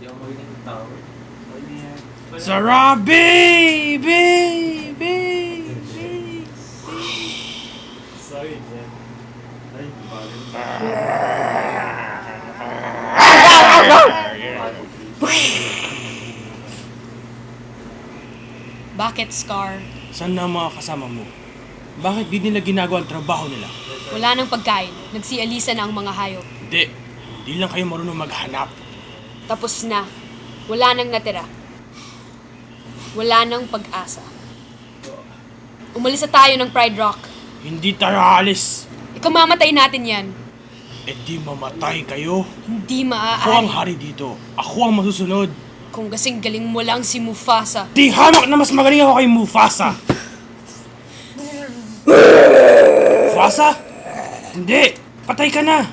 ako magaling ng tao. Sarah, baby! Sorry, Jen. Ay, bagay. Bakit, Scar? Saan na ang mga kasama mo? Bakit di nila ginagawa ang trabaho nila? Wala nang pagkain. Nagsialisa na ang mga hayop. Hindi lang kayo marunong maghanap. Tapos na. Wala nang natira. Wala nang pag-asa. Umalis na tayo ng Pride Rock. Hindi tayo aalis. Ikamamatay natin yan. Di mamatay kayo. Hindi Ako ang maaari. hari dito. Ako ang masusunod. Kung kasing galing mo lang si Mufasa. Di hamak na mas magaling ako kay Mufasa. Mufasa? Hindi. Patay ka na.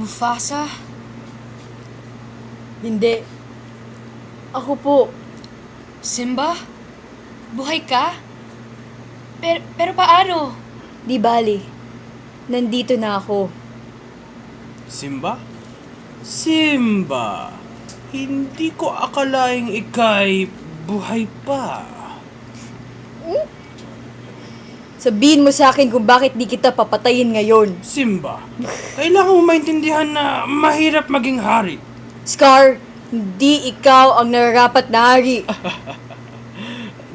Mufasa? Hindi. Ako po. Simba? Buhay ka? Pero paano? Di bali. Nandito na ako. Simba? Simba. Hindi ko akalaing ikay buhay pa. Sabihin mo sa akin kung bakit di kita papatayin ngayon. Simba, kailangan mo maintindihan na mahirap maging hari. Scar, hindi ikaw ang nararapat na hari.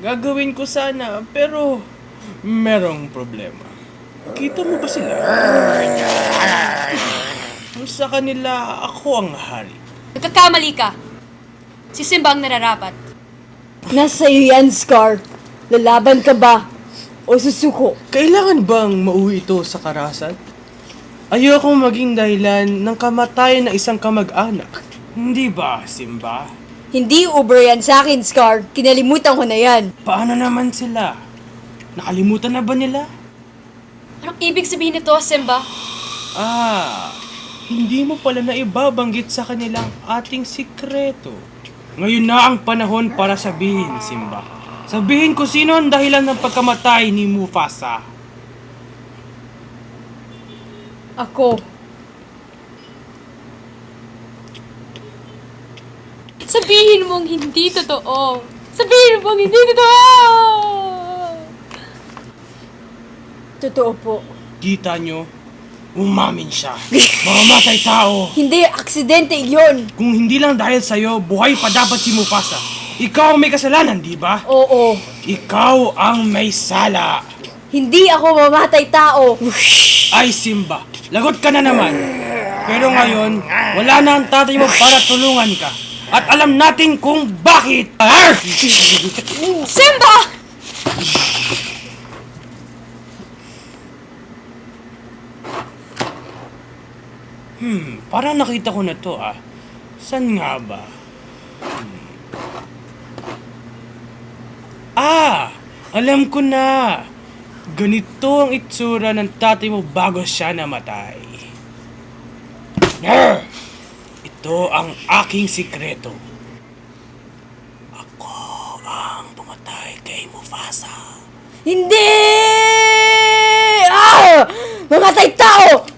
Gagawin ko sana, pero merong problema. Kita mo ba sila? Sa kanila, ako ang hari. Nagkakamali ka. Si Simba ang nararapat. Nasa iyo yan, Scar. Lalaban ka ba? O susuko? Kailangan bang mauwi ito sa karahasan? Ayokong maging dahilan ng kamatayan ng isang kamag-anak. Hindi ba, Simba? Hindi uber yan sa akin, Scar. Kinalimutan ko na yan. Paano naman sila? Nakalimutan na ba nila? Anong ibig sabihin nito, Simba? Hindi mo pala na ibabanggit sa kanilang ating sikreto. Ngayon na ang panahon para sabihin, Simba. Sabihin ko sino ang dahilan ng pagkamatay ni Mufasa. Ako. Sabihin mong hindi totoo. Sabihin mong hindi totoo! Totoo po. Kita nyo? Umamin siya. Mamamatay tao. Hindi, aksidente iyon. Kung hindi lang dahil sa'yo, buhay pa dapat si Mufasa. Ikaw ang may kasalanan, di ba? Oo. Ikaw ang may sala. Hindi ako mamatay tao. Ay, Simba, lagot ka na naman. Pero ngayon, wala na ang tatay mo para tulungan ka. At alam natin kung bakit. Simba! Parang nakita ko na to Saan nga ba? Alam ko na. Ganito ang itsura ng tatay mo bago siya namatay. Ito ang aking sikreto. Ako ang pumatay kay Mufasa. Hindi! Mamatay tao!